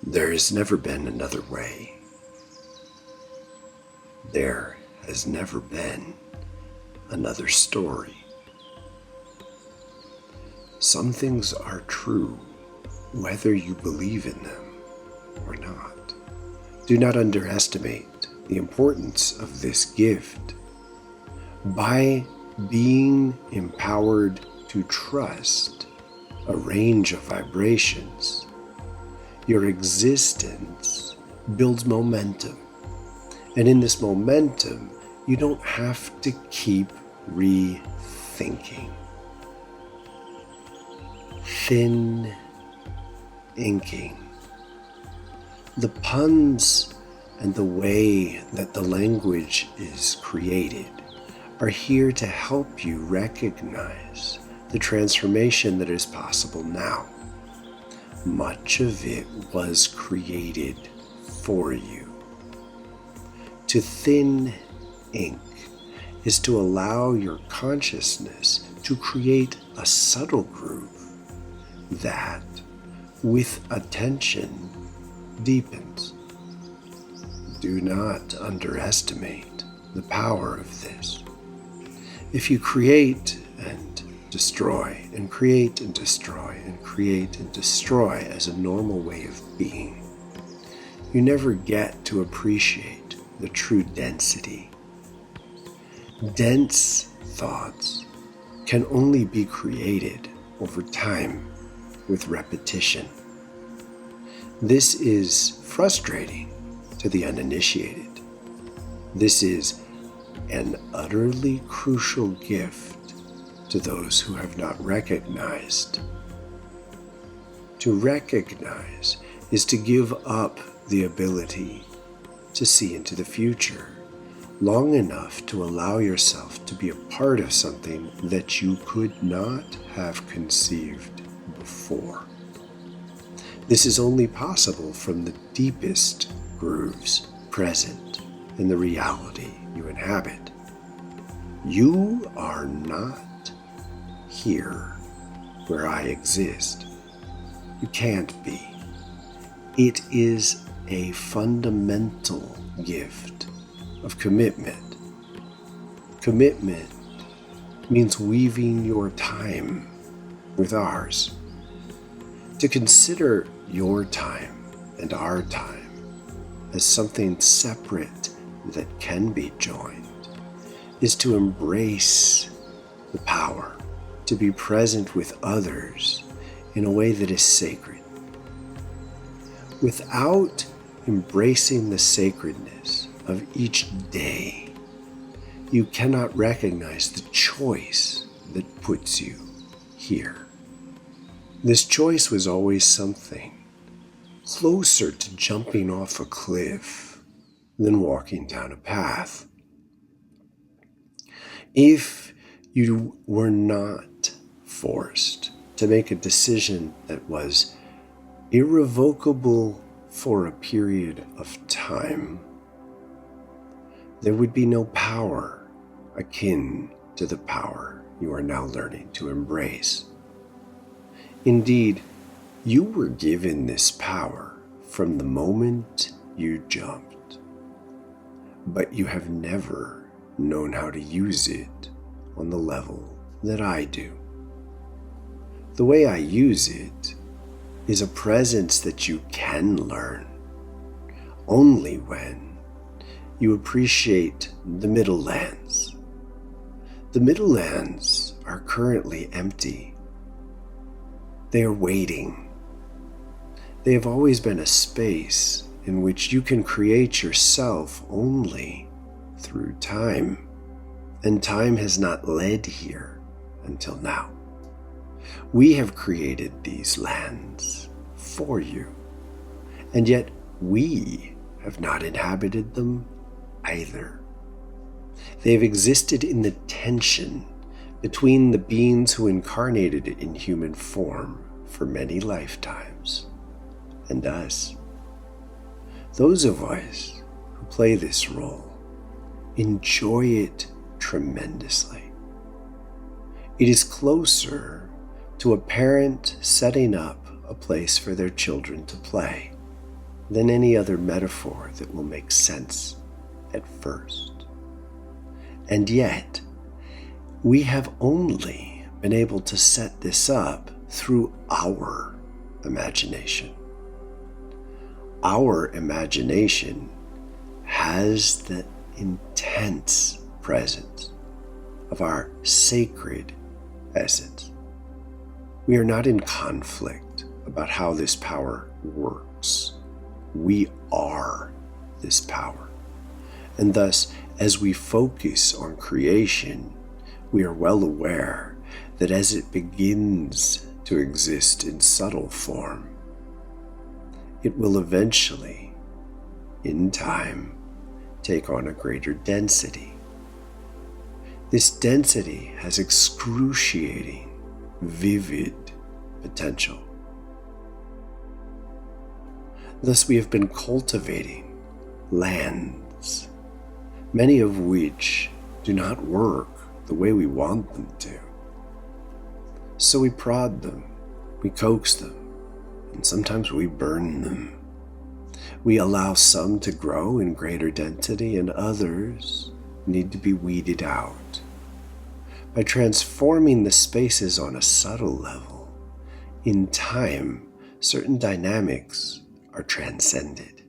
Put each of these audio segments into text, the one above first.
There has never been another way. There has never been another story. Some things are true, whether you believe in them or not. Do not underestimate the importance of this gift. By being empowered to trust a range of vibrations, your existence builds momentum. And in this momentum, you don't have to keep rethinking. Thinnking. The puns and the way that the language is created are here to help you recognize the transformation that is possible now. Much of it was created for you. To thin ink is to allow your consciousness to create a subtle groove that, with attention, deepens. Do not underestimate the power of this. If you create and destroy, and create and destroy, and create and destroy as a normal way of being, you never get to appreciate the true density. Dense thoughts can only be created over time with repetition. This is frustrating to the uninitiated. This is an utterly crucial gift to those who have not recognized. To recognize is to give up the ability to see into the future long enough to allow yourself to be a part of something that you could not have conceived before. This is only possible from the deepest grooves present in the reality you inhabit. You are not here where I exist. You can't be. It is a fundamental gift of commitment. Commitment means weaving your time with ours. To consider your time and our time as something separate that can be joined is to embrace the power to be present with others in a way that is sacred. Without embracing the sacredness of each day, you cannot recognize the choice that puts you here. This choice was always something closer to jumping off a cliff than walking down a path. If you were not forced to make a decision that was irrevocable for a period of time, there would be no power akin to the power you are now learning to embrace. Indeed, you were given this power from the moment you jumped, but you have never known how to use it on the level that I do. The way I use it is a presence that you can learn only when you appreciate the middle lands. The middle lands are currently empty. They are waiting. They have always been a space in which you can create yourself only through time, and time has not led here until now. We have created these lands for you, and yet we have not inhabited them either. They have existed in the tension between the beings who incarnated in human form for many lifetimes and us. Those of us who play this role enjoy it tremendously. It is closer to a parent setting up a place for their children to play than any other metaphor that will make sense at first. And yet, we have only been able to set this up through our imagination. Our imagination has the intense presence of our sacred essence. We are not in conflict about how this power works. We are this power. And thus, as we focus on creation, we are well aware that as it begins to exist in subtle form, it will eventually, in time, take on a greater density. This density has excruciating, vivid potential. Thus, we have been cultivating lands, many of which do not work the way we want them to. So we prod them, we coax them, and sometimes we burn them. We allow some to grow in greater density, and others need to be weeded out. By transforming the spaces on a subtle level, in time, certain dynamics are transcended.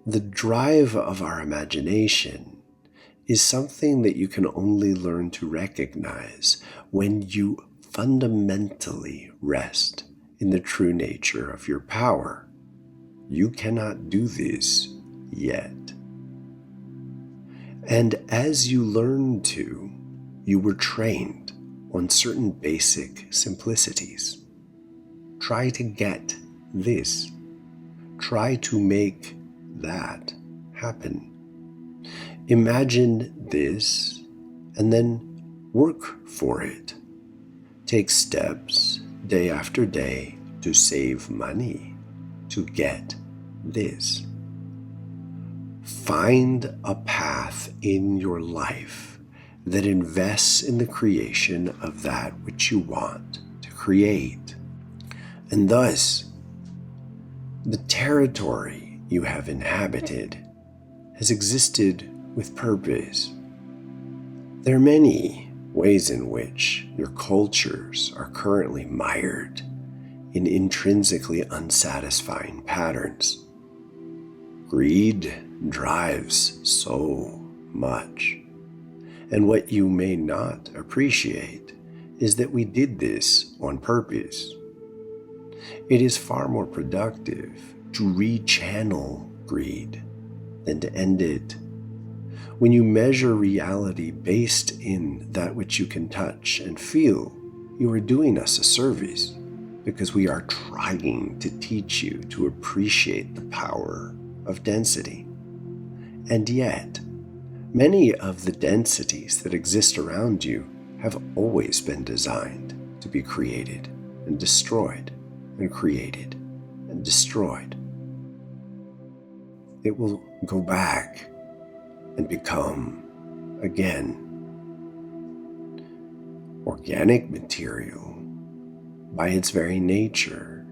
The drive of our imagination is something that you can only learn to recognize when you fundamentally rest in the true nature of your power. You cannot do this yet. And as you learn to, you were trained on certain basic simplicities. Try to get this. Try to make that happen. Imagine this and then work for it. Take steps day after day to save money to get this. Find a path in your life that invests in the creation of that which you want to create. And thus, the territory you have inhabited has existed with purpose. There are many ways in which your cultures are currently mired in intrinsically unsatisfying patterns. Greed drives so much. And what you may not appreciate is that we did this on purpose. It is far more productive to rechannel greed than to end it. When you measure reality based in that which you can touch and feel, you are doing us a service, because we are trying to teach you to appreciate the power of density. And yet, many of the densities that exist around you have always been designed to be created and destroyed, and created and destroyed. It will go back and become, again, organic material by its very nature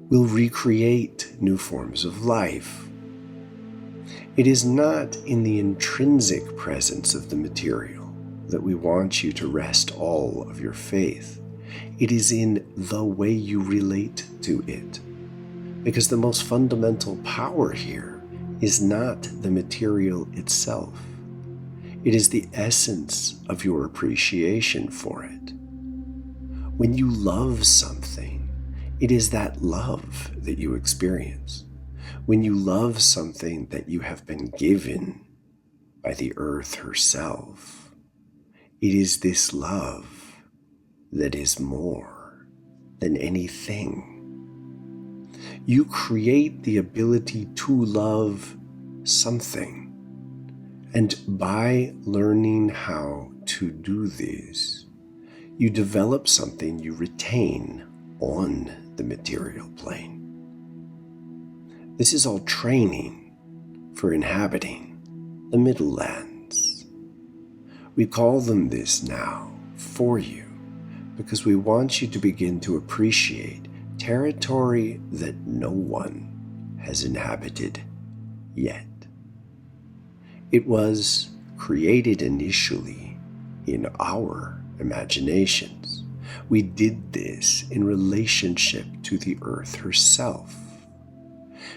will recreate new forms of life. It is not in the intrinsic presence of the material that we want you to rest all of your faith. It is in the way you relate to it. Because the most fundamental power here is not the material itself. It is the essence of your appreciation for it. When you love something, it is that love that you experience. When you love something that you have been given by the earth herself, it is this love that is more than anything. You create the ability to love something. And by learning how to do this, you develop something you retain on the material plane. This is all training for inhabiting the middle lands. We call them this now for you because we want you to begin to appreciate territory that no one has inhabited yet. It was created initially in our imaginations. We did this in relationship to the earth herself.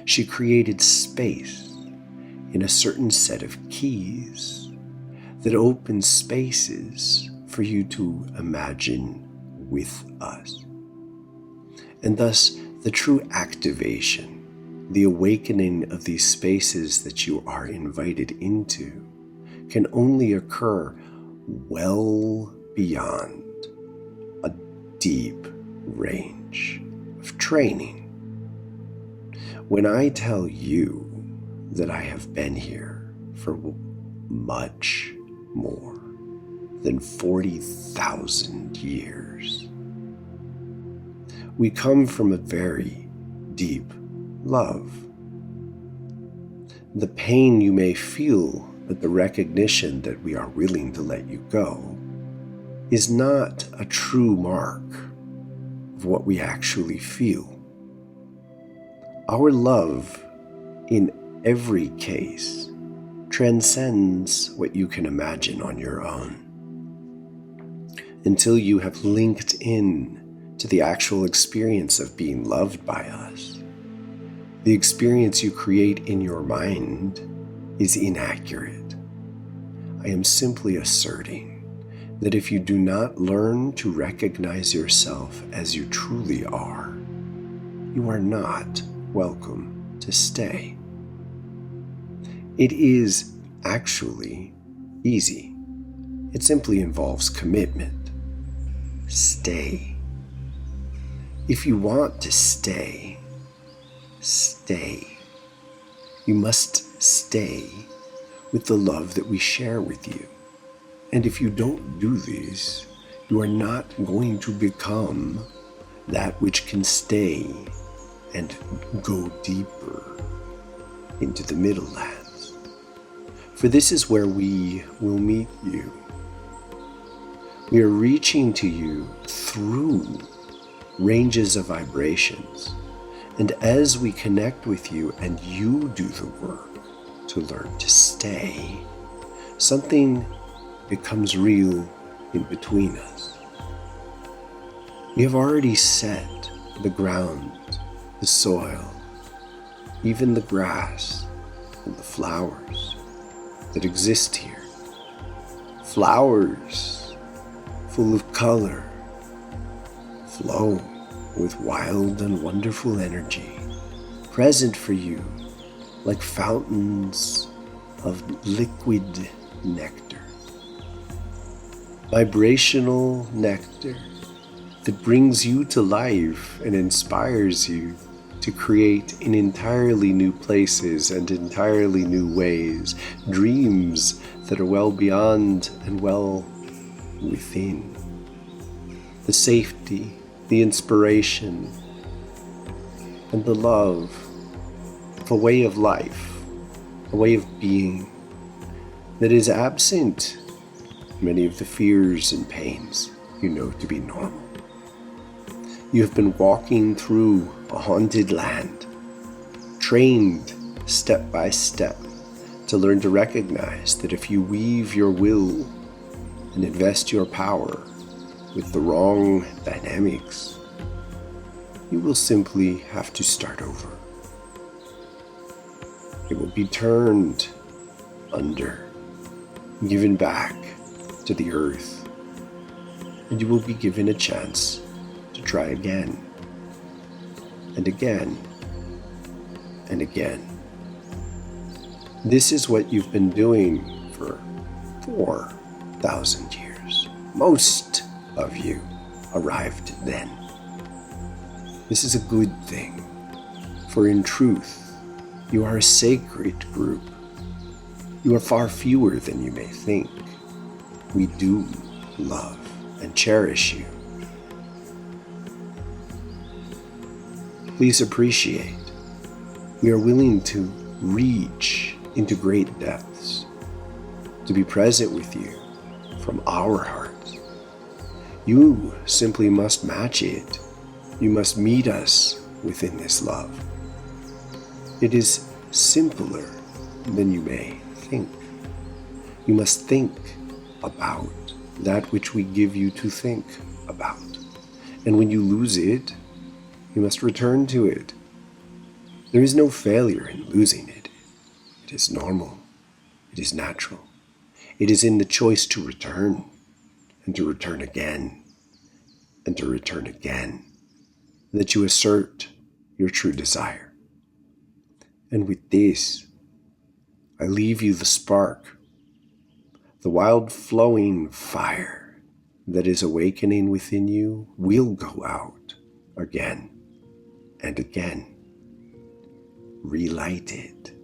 She created space in a certain set of keys that open spaces for you to imagine with us. And thus, the true activation, the awakening of these spaces that you are invited into, can only occur well beyond a deep range of training. When I tell you that I have been here for much more than 40,000 years, we come from a very deep love. The pain you may feel at the recognition that we are willing to let you go is not a true mark of what we actually feel. Our love, in every case, transcends what you can imagine on your own. Until you have linked in to the actual experience of being loved by us, the experience you create in your mind is inaccurate. I am simply asserting that if you do not learn to recognize yourself as you truly are, you are not welcome to stay. It is actually easy. It simply involves commitment. Stay. If you want to stay, stay. You must stay with the love that we share with you. And if you don't do this, you are not going to become that which can stay and go deeper into the Middle Lands. For this is where we will meet you. We are reaching to you through ranges of vibrations. And as we connect with you and you do the work to learn to stay, something becomes real in between us. We have already set the ground, the soil, even the grass and the flowers that exist here. Flowers full of color, flow with wild and wonderful energy, present for you like fountains of liquid nectar. Vibrational nectar that brings you to life and inspires you to create in entirely new places and entirely new ways, dreams that are well beyond and well within. The safety, the inspiration, and the love of a way of life, a way of being that is absent many of the fears and pains you know to be normal. You have been walking through a haunted land, trained step by step to learn to recognize that if you weave your will and invest your power with the wrong dynamics, you will simply have to start over. It will be turned under, given back to the earth, and you will be given a chance to try again, and again, and again. This is what you've been doing for 4,000 years. Most of you arrived then. This is a good thing, for in truth, you are a sacred group. You are far fewer than you may think. We do love and cherish you. Please appreciate. We are willing to reach into great depths, to be present with you from our hearts. You simply must match it. You must meet us within this love. It is simpler than you may think. You must think about that which we give you to think about. And when you lose it, you must return to it. There is no failure in losing it. It is normal. It is natural. It is in the choice to return, and to return again, and to return again, that you assert your true desire. And with this, I leave you the spark, the wild flowing fire that is awakening within you will go out again and again. Relight it.